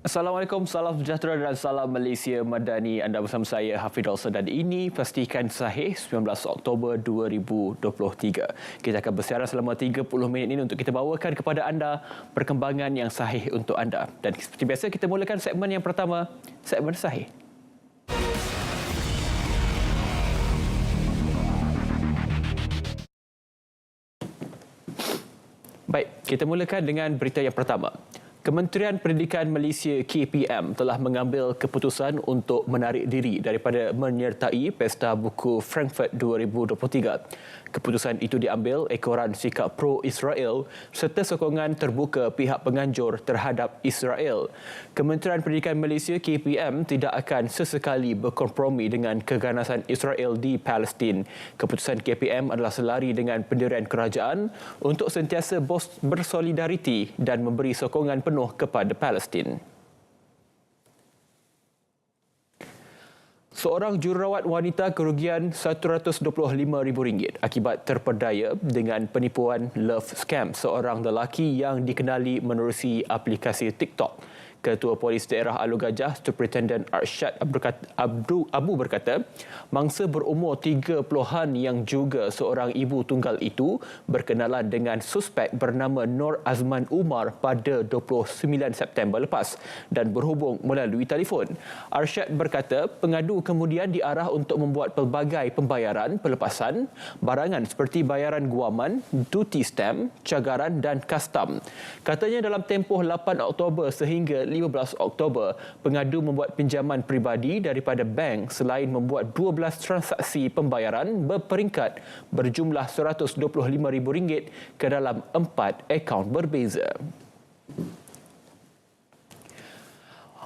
Assalamualaikum, salam sejahtera dan salam Malaysia Madani. Anda bersama saya, Hafidh Alsa, dan ini Pastikan Sahih 19 Oktober 2023. Kita akan bersiaran selama 30 minit ini untuk kita bawakan kepada anda perkembangan yang sahih untuk anda. Dan seperti biasa, kita mulakan segmen yang pertama, segmen Sahih. Baik, kita mulakan dengan berita yang pertama. Kementerian Pendidikan Malaysia KPM telah mengambil keputusan untuk menarik diri daripada menyertai Pesta Buku Frankfurt 2023. Keputusan itu diambil ekoran sikap pro-Israel serta sokongan terbuka pihak penganjur terhadap Israel. Kementerian Pendidikan Malaysia KPM tidak akan sesekali berkompromi dengan keganasan Israel di Palestin. Keputusan KPM adalah selari dengan pendirian kerajaan untuk sentiasa bersolidariti dan memberi sokongan penuh kepada Palestin. Seorang jururawat wanita kerugian RM125,000 akibat terpedaya dengan penipuan love scam seorang lelaki yang dikenali menerusi aplikasi TikTok. Ketua Polis Daerah Alor Gajah, Superintendent Arsyad Abu berkata, mangsa berumur 30-an yang juga seorang ibu tunggal itu berkenalan dengan suspek bernama Nur Azman Umar pada 29 September lepas dan berhubung melalui telefon. Arsyad berkata, pengadu kemudian diarah untuk membuat pelbagai pembayaran pelepasan barangan seperti bayaran guaman, duty stamp, cagaran dan kastam. Katanya dalam tempoh 8 Oktober sehingga 15 Oktober, pengadu membuat pinjaman peribadi daripada bank selain membuat 12 transaksi pembayaran berperingkat berjumlah RM125,000 ke dalam 4 akaun berbeza.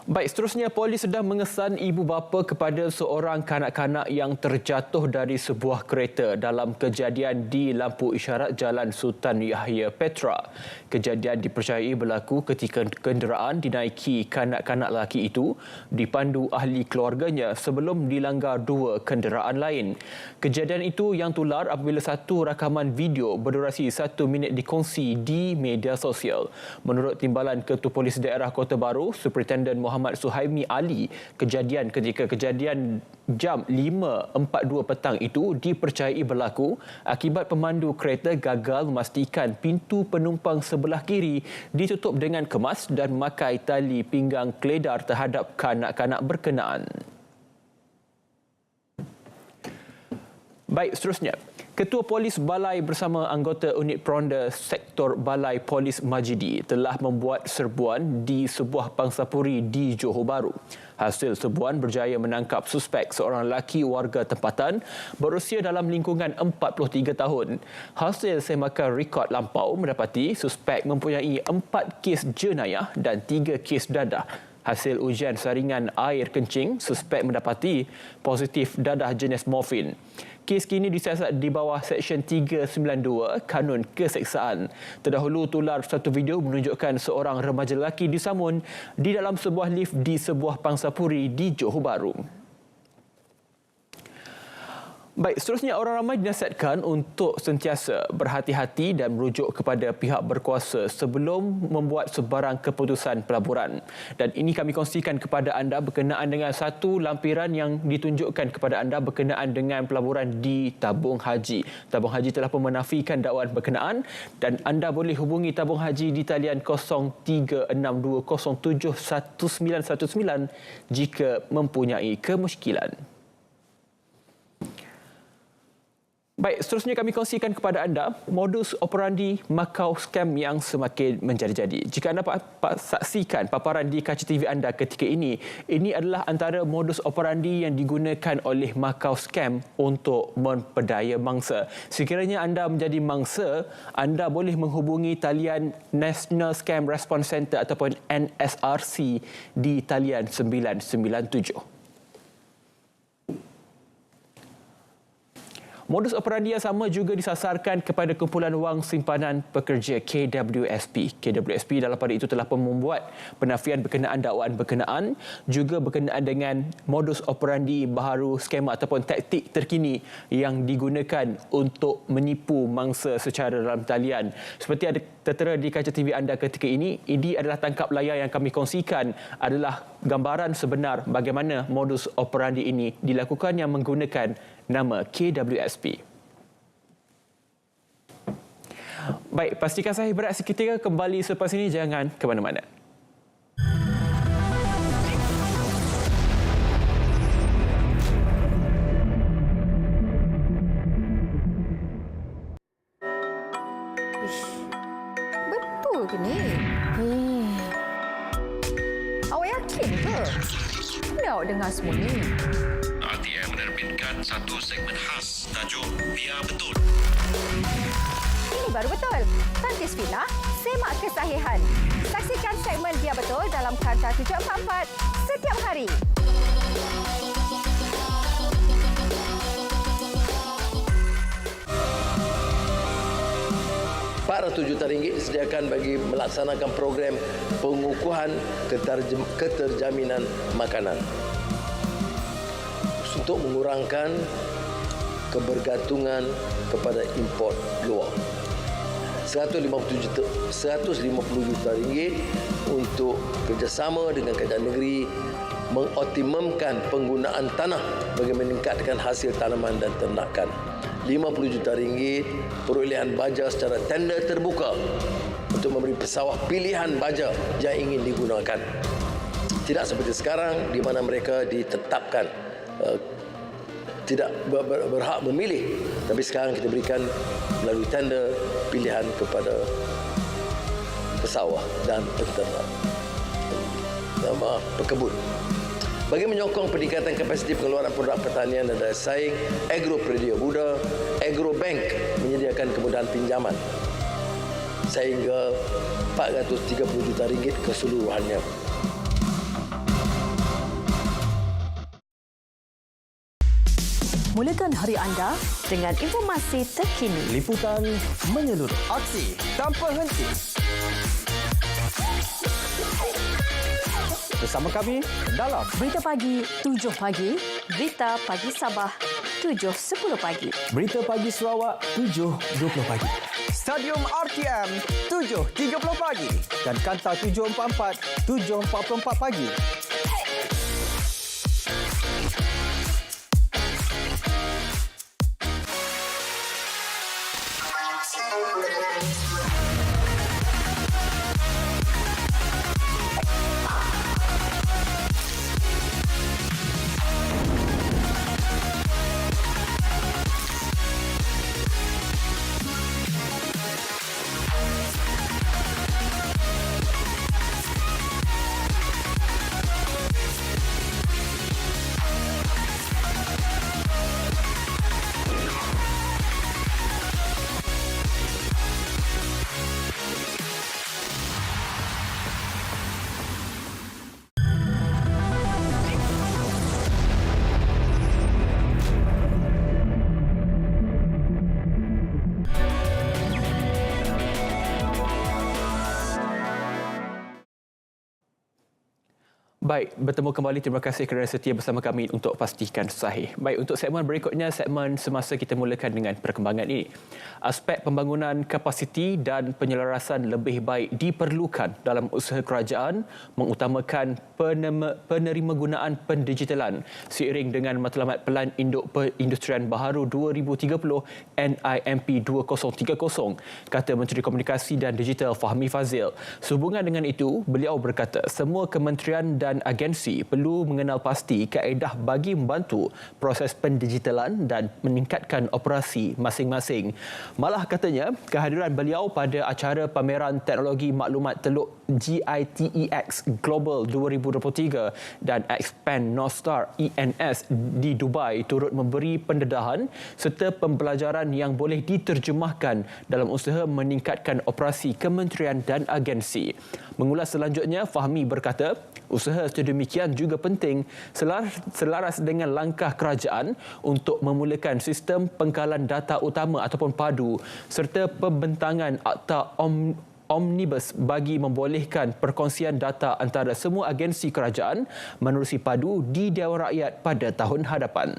Baik, seterusnya polis sedang mengesan ibu bapa kepada seorang kanak-kanak yang terjatuh dari sebuah kereta dalam kejadian di lampu isyarat Jalan Sultan Yahya Petra. Kejadian dipercayai berlaku ketika kenderaan dinaiki kanak-kanak lelaki itu dipandu ahli keluarganya sebelum dilanggar dua kenderaan lain. Kejadian itu yang tular apabila satu rakaman video berdurasi 1 minit dikongsi di media sosial. Menurut Timbalan Ketua Polis Daerah Kota Baru, Superintendent Muhammad Suhaimi Ali, kejadian jam 5.42 petang itu dipercayai berlaku akibat pemandu kereta gagal memastikan pintu penumpang sebelah kiri ditutup dengan kemas dan memakai tali pinggang keledar terhadap kanak-kanak berkenaan. Baik, seterusnya. Ketua Polis Balai bersama anggota unit Peronda Sektor Balai Polis Majidi telah membuat serbuan di sebuah pangsapuri di Johor Bahru. Hasil serbuan berjaya menangkap suspek seorang lelaki warga tempatan berusia dalam lingkungan 43 tahun. Hasil semakan rekod lampau mendapati suspek mempunyai 4 kes jenayah dan 3 kes dadah. Hasil ujian saringan air kencing, suspek mendapati positif dadah jenis morfin. Kes kini disiasat di bawah Seksyen 392 Kanun Keseksaan. Terdahulu tular satu video menunjukkan seorang remaja lelaki disamun di dalam sebuah lift di sebuah pangsapuri di Johor Bahru. Baik, seterusnya orang ramai dinasihatkan untuk sentiasa berhati-hati dan merujuk kepada pihak berkuasa sebelum membuat sebarang keputusan pelaburan. Dan ini kami kongsikan kepada anda berkenaan dengan satu lampiran yang ditunjukkan kepada anda berkenaan dengan pelaburan di Tabung Haji. Tabung Haji telah pun menafikan dakwaan berkenaan dan anda boleh hubungi Tabung Haji di talian 0362071919 jika mempunyai kemusykilan. Baik, seterusnya kami kongsikan kepada anda modus operandi Macau scam yang semakin menjadi-jadi. Jika anda saksikan paparan di kaca TV anda ketika ini adalah antara modus operandi yang digunakan oleh Macau scam untuk memperdaya mangsa. Sekiranya anda menjadi mangsa, anda boleh menghubungi talian National Scam Response Center ataupun NSRC di talian 997. Modus operandi yang sama juga disasarkan kepada kumpulan wang simpanan pekerja KWSP. KWSP dalam pada itu telah pun membuat penafian berkenaan dakwaan berkenaan, juga berkenaan dengan modus operandi baharu skema ataupun taktik terkini yang digunakan untuk menipu mangsa secara dalam talian. Seperti ada tertera di kaca TV anda ketika ini adalah tangkap layar yang kami kongsikan adalah gambaran sebenar bagaimana modus operandi ini dilakukan yang menggunakan nama KWSP. Baik, pastikan saya beraksi seketika kembali selepas ini, jangan ke mana-mana. Betul ke ni? Awak yakin ke? Mana awak dengar semua ni? RTM menerbitkan satu segmen khas tajuk Biar Betul. Ini baru betul. Santis Fina, semak kesahihan. Saksikan segmen Biar Betul dalam Carta 744 setiap hari. RM400 juta disediakan bagi melaksanakan program pengukuhan keterjaminan makanan untuk mengurangkan kebergantungan kepada import luar. RM150 juta untuk kerjasama dengan kerajaan negeri mengoptimumkan penggunaan tanah bagi meningkatkan hasil tanaman dan ternakan. RM50 juta perolehan baja secara tender terbuka untuk memberi pesawah pilihan baja yang ingin digunakan. Tidak seperti sekarang di mana mereka ditetapkan tidak berhak memilih, tapi sekarang kita berikan melalui tender pilihan kepada pesawah dan peternak, pekebun. Bagi menyokong peningkatan kapasiti pengeluaran produk pertanian dan daya saing, Agropedia Muda, Agrobank menyediakan kemudahan pinjaman sehingga RM430 juta keseluruhannya. Mulakan hari anda dengan informasi terkini. Liputan menyeluruh. Aksi tanpa henti. Bersama kami dalam Berita Pagi 7 pagi, Berita Pagi Sabah 7.10 pagi. Berita Pagi Sarawak 7.20 pagi. Stadium RTM 7.30 pagi. Dan Kanta 744 7.44 pagi. Baik, bertemu kembali. Terima kasih kerana setia bersama kami untuk pastikan sahih. Baik, untuk segmen berikutnya, segmen semasa kita mulakan dengan perkembangan ini. Aspek pembangunan kapasiti dan penyelarasan lebih baik diperlukan dalam usaha kerajaan mengutamakan penerima gunaan pendigitalan seiring dengan Matlamat Pelan Induk Perindustrian Baharu 2030 NIMP 2030, kata Menteri Komunikasi dan Digital Fahmi Fadzil. Sehubungan dengan itu, beliau berkata semua kementerian dan agensi perlu mengenal pasti kaedah bagi membantu proses pendigitalan dan meningkatkan operasi masing-masing. Malah katanya, kehadiran beliau pada acara pameran teknologi maklumat Teluk GITEX Global 2023 dan Expand North Star ENS di Dubai turut memberi pendedahan serta pembelajaran yang boleh diterjemahkan dalam usaha meningkatkan operasi kementerian dan agensi. Mengulas selanjutnya, Fahmi berkata, usaha usaha sedemikian juga penting selaras dengan langkah kerajaan untuk memulakan sistem pengkalan data utama ataupun PADU serta pembentangan Akta Omnibus bagi membolehkan perkongsian data antara semua agensi kerajaan menerusi PADU di Dewan Rakyat pada tahun hadapan.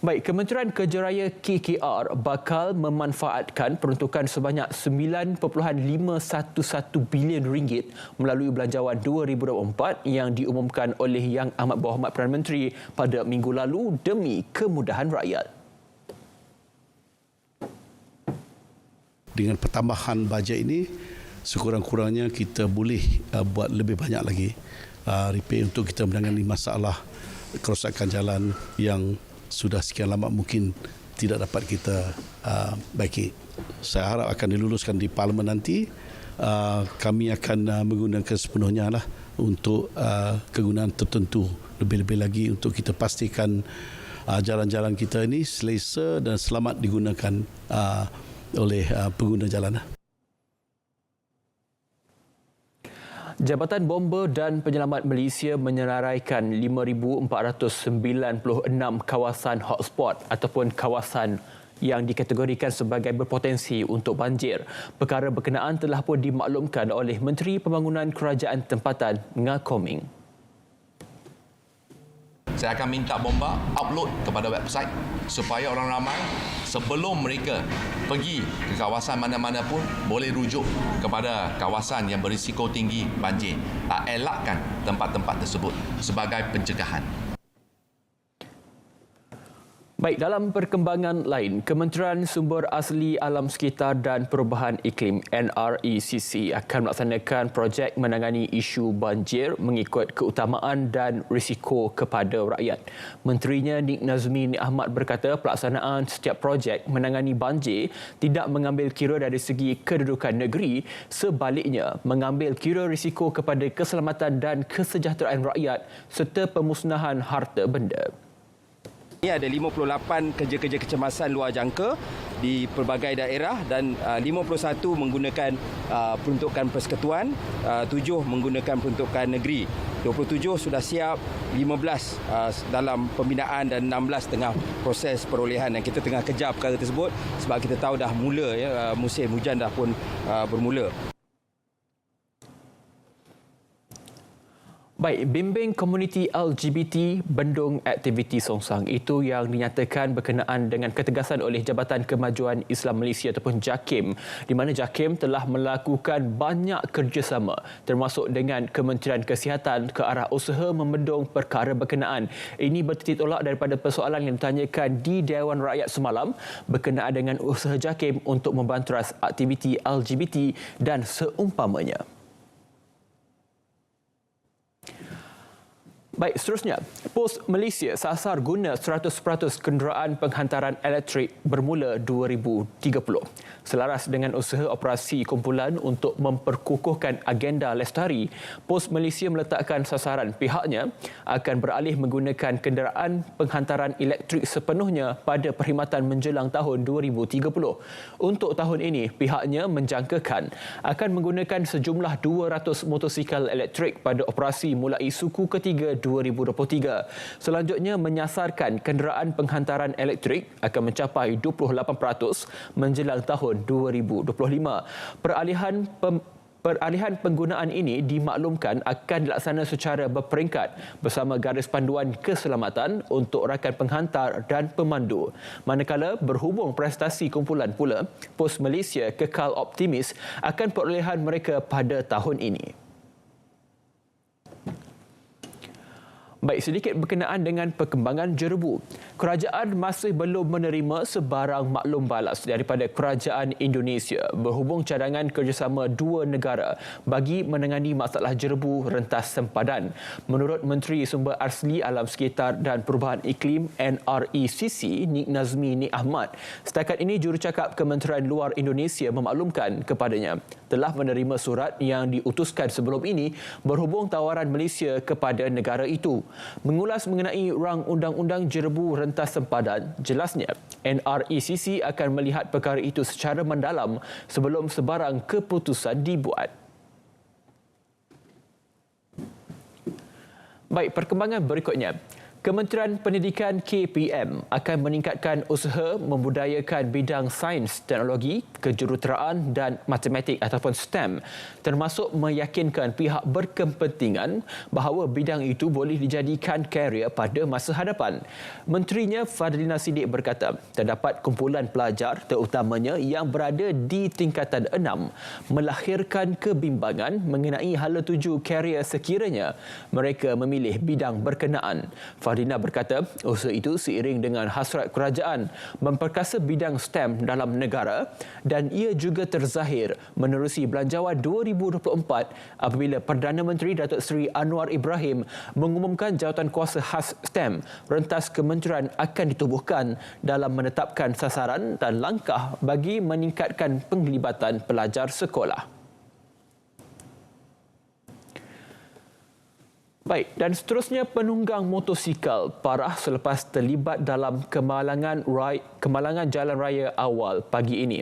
Baik, Kementerian Kerja Raya KKR bakal memanfaatkan peruntukan sebanyak 9.511 bilion ringgit melalui Belanjawan 2024 yang diumumkan oleh Yang Amat Berhormat Perdana Menteri pada minggu lalu demi kemudahan rakyat. Dengan pertambahan bajet ini, sekurang-kurangnya kita boleh buat lebih banyak lagi repair untuk kita menangani masalah kerosakan jalan yang sudah sekian lama mungkin tidak dapat kita baiki. Saya harap akan diluluskan di Parlimen nanti. Kami akan menggunakan sepenuhnya lah untuk kegunaan tertentu. Lebih-lebih lagi untuk kita pastikan jalan-jalan kita ini selesa dan selamat digunakan oleh pengguna jalan. Jabatan Bomber dan Penyelamat Malaysia menyelaraikan 5,496 kawasan hotspot ataupun kawasan yang dikategorikan sebagai berpotensi untuk banjir. Perkara berkenaan telah pun dimaklumkan oleh Menteri Pembangunan Kerajaan Tempatan Ngah Koming. Saya akan minta Bomba upload kepada website supaya orang ramai sebelum mereka pergi ke kawasan mana-mana pun boleh rujuk kepada kawasan yang berisiko tinggi banjir. Elakkan tempat-tempat tersebut sebagai pencegahan. Baik, dalam perkembangan lain, Kementerian Sumber Asli Alam Sekitar dan Perubahan Iklim NRECC akan melaksanakan projek menangani isu banjir mengikut keutamaan dan risiko kepada rakyat. Menterinya Nik Nazmi Nik Ahmad berkata pelaksanaan setiap projek menangani banjir tidak mengambil kira dari segi kedudukan negeri, sebaliknya mengambil kira risiko kepada keselamatan dan kesejahteraan rakyat serta pemusnahan harta benda. Ini ada 58 kerja-kerja kecemasan luar jangka di pelbagai daerah dan 51 menggunakan peruntukan persekutuan, 7 menggunakan peruntukan negeri. 27 sudah siap, 15 dalam pembinaan dan 16 tengah proses perolehan, dan kita tengah kejar perkara tersebut sebab kita tahu dah mula musim hujan dah pun bermula. Baik, bimbing komuniti LGBT bendung aktiviti songsang itu yang dinyatakan berkenaan dengan ketegasan oleh Jabatan Kemajuan Islam Malaysia ataupun JAKIM, di mana JAKIM telah melakukan banyak kerjasama termasuk dengan Kementerian Kesihatan ke arah usaha membendung perkara berkenaan. Ini bertitik tolak daripada persoalan yang ditanyakan di Dewan Rakyat semalam berkenaan dengan usaha JAKIM untuk membanteras aktiviti LGBT dan seumpamanya. Baik, seterusnya, Pos Malaysia sasar guna 100% kenderaan penghantaran elektrik bermula 2030. Selaras dengan usaha operasi kumpulan untuk memperkukuhkan agenda lestari, Pos Malaysia meletakkan sasaran pihaknya akan beralih menggunakan kenderaan penghantaran elektrik sepenuhnya pada perkhidmatan menjelang tahun 2030. Untuk tahun ini, pihaknya menjangkakan akan menggunakan sejumlah 200 motosikal elektrik pada operasi mulai suku ketiga 2023. Selanjutnya menyasarkan kenderaan penghantaran elektrik akan mencapai 28% menjelang tahun 2025. Peralihan penggunaan ini dimaklumkan akan dilaksana secara berperingkat bersama garis panduan keselamatan untuk rakan penghantar dan pemandu. Manakala berhubung prestasi kumpulan pula, Pos Malaysia kekal optimis akan perolehan mereka pada tahun ini. Baik, sedikit berkenaan dengan perkembangan jerebu. Kerajaan masih belum menerima sebarang maklum balas daripada Kerajaan Indonesia berhubung cadangan kerjasama dua negara bagi menangani masalah jerebu rentas sempadan. Menurut Menteri Sumber Asli Alam Sekitar dan Perubahan Iklim NRECC, Nik Nazmi Nik Ahmad, setakat ini Jurucakap Kementerian Luar Indonesia memaklumkan kepadanya telah menerima surat yang diutuskan sebelum ini berhubung tawaran Malaysia kepada negara itu. Mengulas mengenai rang undang-undang jerebu rentas sempadan, jelasnya NRECC akan melihat perkara itu secara mendalam sebelum sebarang keputusan dibuat. Baik, perkembangan berikutnya. Kementerian Pendidikan KPM akan meningkatkan usaha membudayakan bidang sains, teknologi, kejuruteraan dan matematik ataupun STEM, termasuk meyakinkan pihak berkepentingan bahawa bidang itu boleh dijadikan karier pada masa hadapan. Menterinya Fadlina Siddiq berkata, terdapat kumpulan pelajar terutamanya yang berada di tingkatan 6 melahirkan kebimbangan mengenai hala tuju karier sekiranya mereka memilih bidang berkenaan. Fadlina berkata, usaha itu seiring dengan hasrat kerajaan memperkasa bidang STEM dalam negara dan ia juga terzahir menerusi Belanjawan 2024 apabila Perdana Menteri Datuk Seri Anwar Ibrahim mengumumkan jawatankuasa khas STEM rentas kementerian akan ditubuhkan dalam menetapkan sasaran dan langkah bagi meningkatkan penglibatan pelajar sekolah. Baik, dan seterusnya penunggang motosikal parah selepas terlibat dalam kemalangan jalan raya awal pagi ini.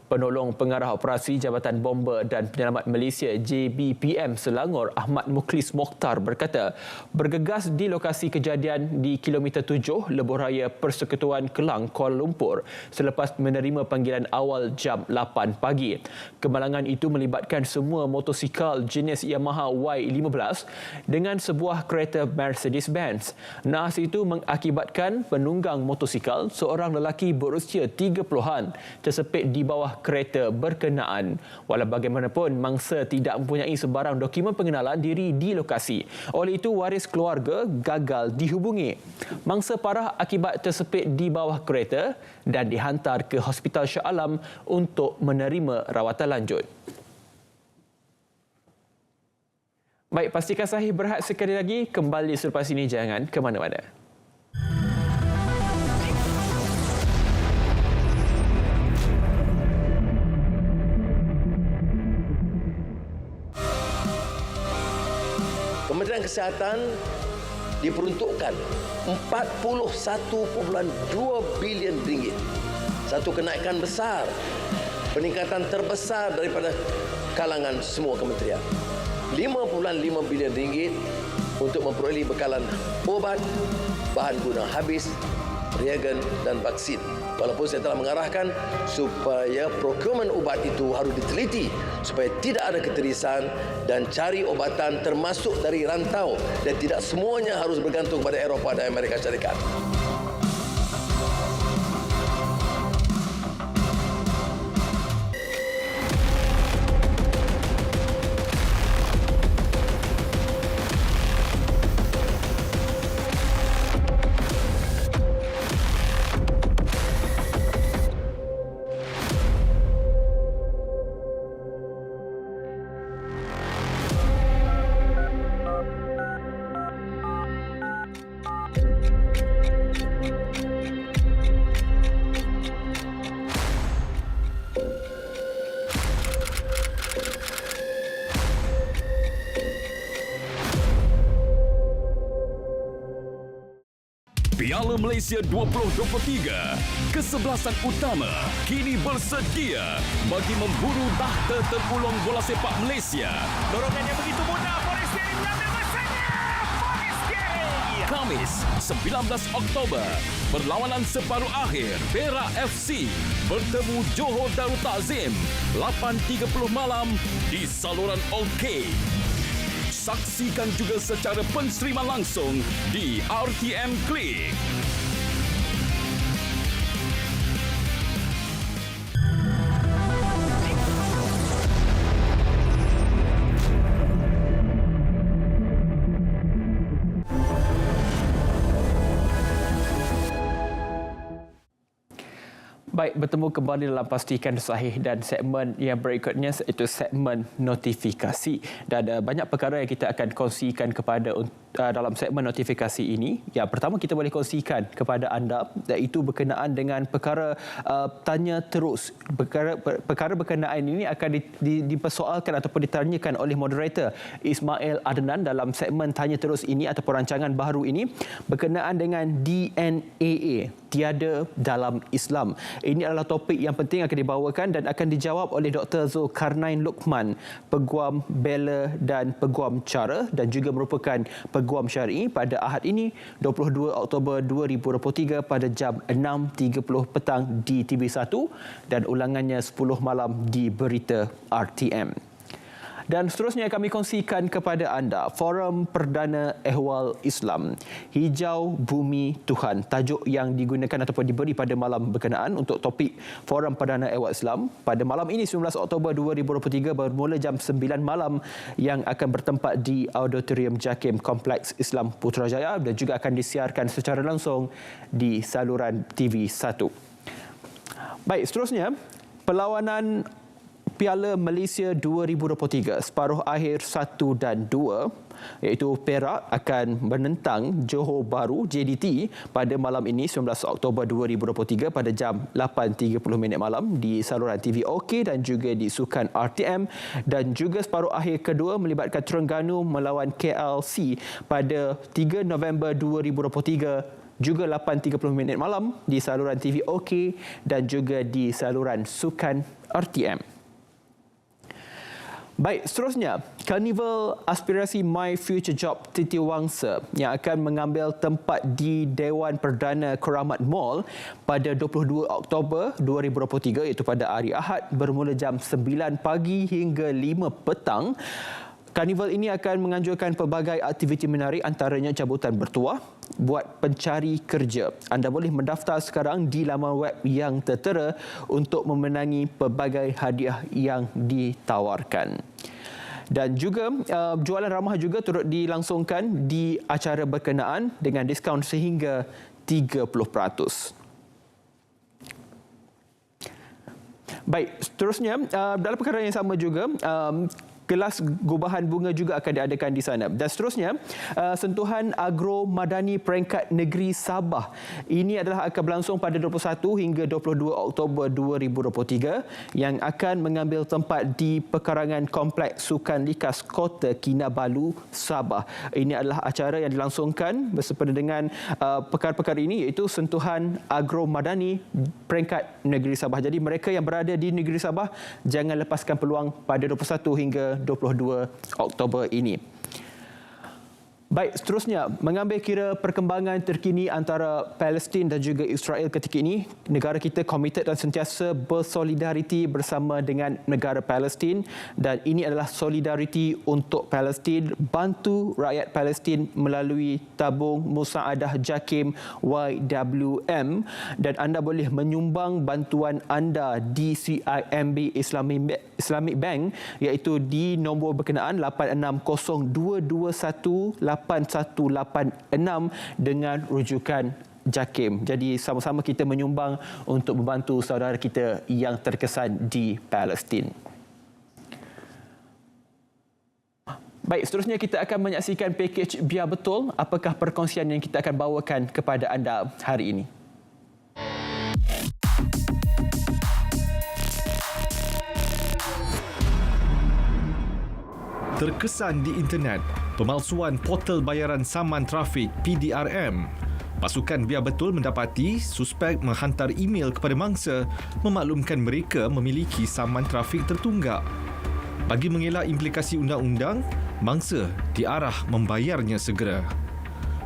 Penolong Pengarah Operasi Jabatan Bomba dan Penyelamat Malaysia JBPM Selangor Ahmad Mukhlis Mokhtar berkata, bergegas di lokasi kejadian di kilometer 7 Lebuh Raya Persekutuan Kelang, Kuala Lumpur selepas menerima panggilan awal jam 8 pagi. Kemalangan itu melibatkan semua motosikal jenis Yamaha Y15 dengan sebuah kereta Mercedes-Benz. Nahas itu mengakibatkan penunggang motosikal, seorang lelaki berusia 30-an, tersepit di bawah kereta berkenaan. Walau bagaimanapun, mangsa tidak mempunyai sebarang dokumen pengenalan diri di lokasi. Oleh itu, waris keluarga gagal dihubungi. Mangsa parah akibat tersepit di bawah kereta dan dihantar ke Hospital Shah Alam untuk menerima rawatan lanjut. Baik, pastikan Sahih Berhad sekali lagi. Kembali selepas ini, jangan ke mana-mana. Kementerian Kesihatan diperuntukkan 41.2 bilion ringgit. Satu kenaikan besar, peningkatan terbesar daripada kalangan semua kementerian. 5.5 bilion ringgit untuk memperolehi bekalan obat, bahan guna habis, reagen dan vaksin. Walaupun saya telah mengarahkan supaya procurement ubat itu harus diteliti supaya tidak ada keterisan dan cari obatan termasuk dari rantau dan tidak semuanya harus bergantung pada Eropah dan Amerika Syarikat. Piala Malaysia 2023, kesebelasan utama kini bersedia bagi memburu tahta tergolong bola sepak Malaysia. Dorongan yang begitu mudah, Forestieri mengambil masanya. Forestieri. Khamis, 19 Oktober, perlawanan separuh akhir Perak FC bertemu Johor Darul Takzim 8.30 malam di saluran OK. Saksikan juga secara penseriman langsung di RTM Klik. Baik, bertemu kembali dalam Pastikan Sahih dan segmen yang berikutnya iaitu segmen notifikasi. Dan banyak perkara yang kita akan kongsikan kepada dalam segmen notifikasi ini. Yang pertama kita boleh kongsikan kepada anda iaitu berkenaan dengan perkara tanya terus. Perkara berkenaan ini akan dipersoalkan ataupun ditanyakan oleh moderator Ismail Adnan dalam segmen tanya terus ini ataupun rancangan baru ini berkenaan dengan DNAA, tiada dalam Islam. Ini adalah topik yang penting akan dibawakan dan akan dijawab oleh Dr. Zulkarnain Luqman, Peguam Bela dan Peguam Cara dan juga merupakan Peguam Syar'i pada Ahad ini 22 Oktober 2023 pada jam 6.30 petang di TV1 dan ulangannya 10 malam di Berita RTM. Dan seterusnya kami kongsikan kepada anda Forum Perdana Ehwal Islam Hijau Bumi Tuhan, tajuk yang digunakan ataupun diberi pada malam berkenaan untuk topik Forum Perdana Ehwal Islam pada malam ini 19 Oktober 2023 bermula jam 9 malam yang akan bertempat di Auditorium Jakim Kompleks Islam Putrajaya dan juga akan disiarkan secara langsung di saluran TV1. Baik, seterusnya perlawanan Piala Malaysia 2023 separuh akhir 1 dan 2 iaitu Perak akan menentang Johor Bahru JDT pada malam ini 19 Oktober 2023 pada jam 8.30 malam di saluran TV OK dan juga di sukan RTM, dan juga separuh akhir kedua melibatkan Terengganu melawan KLC pada 3 November 2023 juga 8.30 malam di saluran TV OK dan juga di saluran sukan RTM. Baik, seterusnya, Karnival Aspirasi My Future Job Titiwangsa yang akan mengambil tempat di Dewan Perdana Keramat Mall pada 22 Oktober 2023 iaitu pada hari Ahad bermula jam 9 pagi hingga 5 petang. Karnival ini akan menganjurkan pelbagai aktiviti menarik antaranya cabutan bertuah buat pencari kerja. Anda boleh mendaftar sekarang di laman web yang tertera untuk memenangi pelbagai hadiah yang ditawarkan. Dan juga jualan ramah juga turut dilangsungkan di acara berkenaan dengan diskaun sehingga 30%. Baik, seterusnya dalam perkara yang sama juga kelas gubahan bunga juga akan diadakan di sana. Dan seterusnya, sentuhan agro madani peringkat negeri Sabah. Ini adalah akan berlangsung pada 21 hingga 22 Oktober 2023 yang akan mengambil tempat di pekarangan Kompleks Sukan Likas Kota Kinabalu, Sabah. Ini adalah acara yang dilangsungkan bersempena dengan perkara-perkara ini iaitu sentuhan agro madani peringkat negeri Sabah. Jadi mereka yang berada di negeri Sabah jangan lepaskan peluang pada 21 hingga 22 Oktober ini. Baik, seterusnya mengambil kira perkembangan terkini antara Palestin dan juga Israel ketika ini, negara kita komited dan sentiasa bersolidariti bersama dengan negara Palestin, dan ini adalah solidariti untuk Palestin, bantu rakyat Palestin melalui tabung Musaadah Jakim YWM, dan anda boleh menyumbang bantuan anda di CIMB Islamic Bank iaitu di nombor berkenaan 8602218186 dengan rujukan Jakim. Jadi sama-sama kita menyumbang untuk membantu saudara kita yang terkesan di Palestin. Baik, seterusnya kita akan menyaksikan pakej Biar Betul. Apakah perkongsian yang kita akan bawakan kepada anda hari ini? Terkesan di internet, pemalsuan portal bayaran saman trafik PDRM. Pasukan Biar Betul mendapati suspek menghantar email kepada mangsa memaklumkan mereka memiliki saman trafik tertunggak. Bagi mengelak implikasi undang-undang, mangsa diarah membayarnya segera.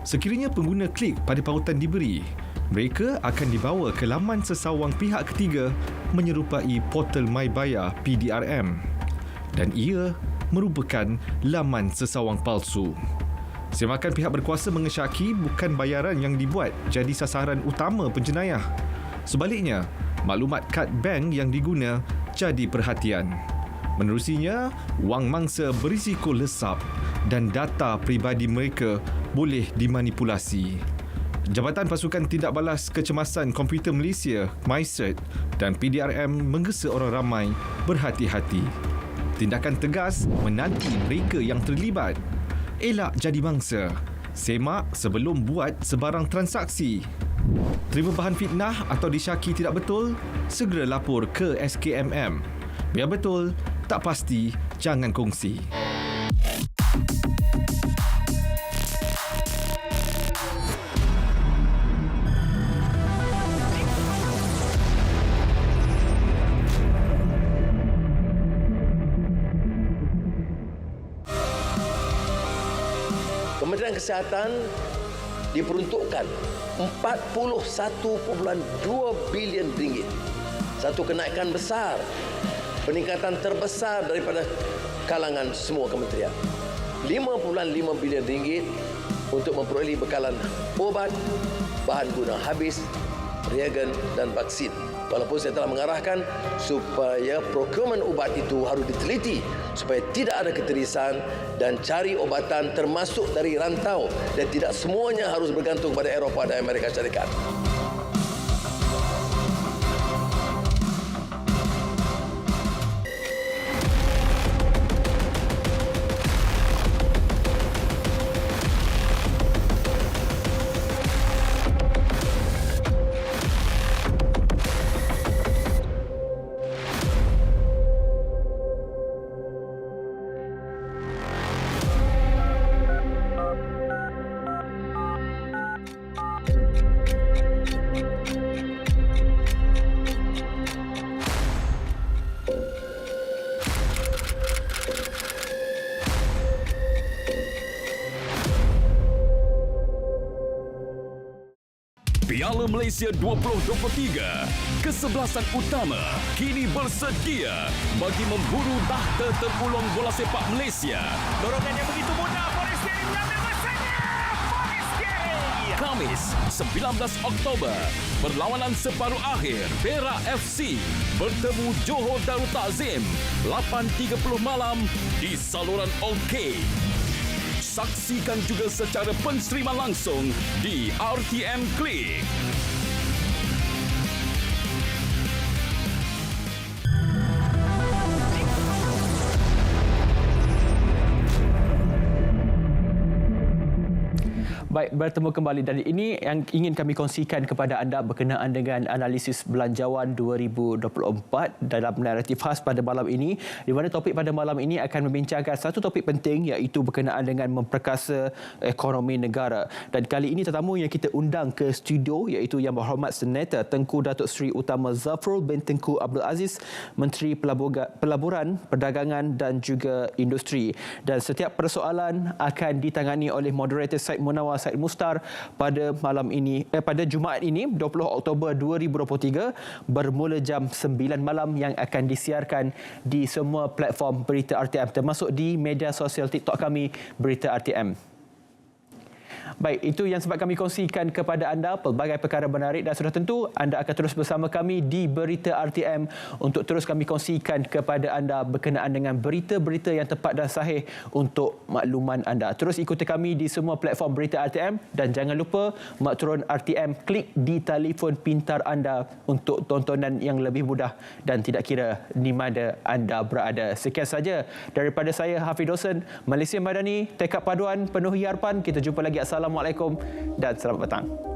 Sekiranya pengguna klik pada pautan diberi, mereka akan dibawa ke laman sesawang pihak ketiga menyerupai portal MyBayar PDRM. Dan ia merupakan laman sesawang palsu. Semakan pihak berkuasa mengesyaki bukan bayaran yang dibuat jadi sasaran utama penjenayah. Sebaliknya, maklumat kad bank yang diguna jadi perhatian. Menerusinya, wang mangsa berisiko lesap dan data peribadi mereka boleh dimanipulasi. Jabatan Pasukan Tindak Balas Kecemasan Komputer Malaysia, MyCert, dan PDRM menggesa orang ramai berhati-hati. Tindakan tegas menanti mereka yang terlibat. Elak jadi mangsa. Semak sebelum buat sebarang transaksi. Terima bahan fitnah atau disyaki tidak betul, segera lapor ke SKMM. Biar betul, tak pasti, jangan kongsi. Kementerian bidang kesihatan diperuntukkan 41.2 bilion ringgit. Satu kenaikan besar, peningkatan terbesar daripada kalangan semua kementerian. 5.5 bilion ringgit untuk memperolehi bekalan ubat, bahan guna habis, reagen dan vaksin. Walaupun saya telah mengarahkan supaya procurement ubat itu harus diteliti supaya tidak ada ketirisan dan cari obatan termasuk dari rantau dan tidak semuanya harus bergantung pada Eropah dan Amerika Syarikat. Piala Malaysia 2023, kesebelasan utama kini bersedia bagi memburu tahta tergolong bola sepak Malaysia. Dorongan yang begitu mudah, Forestieri mengambil masanya. Forestieri. Khamis, 19 Oktober, perlawanan separuh akhir Perak FC bertemu Johor Darul Takzim 8.30 malam di saluran OK. Saksikan juga secara penseriman langsung di RTM Klik. Baik, bertemu kembali dan ini yang ingin kami kongsikan kepada anda berkenaan dengan analisis belanjawan 2024 dalam naratif khas pada malam ini, di mana topik pada malam ini akan membincangkan satu topik penting iaitu berkenaan dengan memperkasa ekonomi negara. Dan kali ini tetamu yang kita undang ke studio iaitu Yang Berhormat Senator Tengku Datuk Seri Utama Zafrul bin Tengku Abdul Aziz, Menteri Pelaburan, Perdagangan dan juga Industri. Dan setiap persoalan akan ditangani oleh moderator Syed Munawar Syed Mustar pada malam ini pada Jumaat ini 20 Oktober 2023 bermula jam 9 malam yang akan disiarkan di semua platform berita RTM termasuk di media sosial TikTok kami Berita RTM. Baik, itu yang sempat kami kongsikan kepada anda pelbagai perkara menarik dan sudah tentu anda akan terus bersama kami di Berita RTM untuk terus kami kongsikan kepada anda berkenaan dengan berita-berita yang tepat dan sahih untuk makluman anda. Terus ikuti kami di semua platform Berita RTM dan jangan lupa mak turun RTM klik di telefon pintar anda untuk tontonan yang lebih mudah dan tidak kira di mana anda berada. Sekian saja daripada saya Hafid Hussein, Malaysia Madani, tekad paduan penuhi harapan. Kita jumpa lagi. Assalamualaikum dan selamat petang.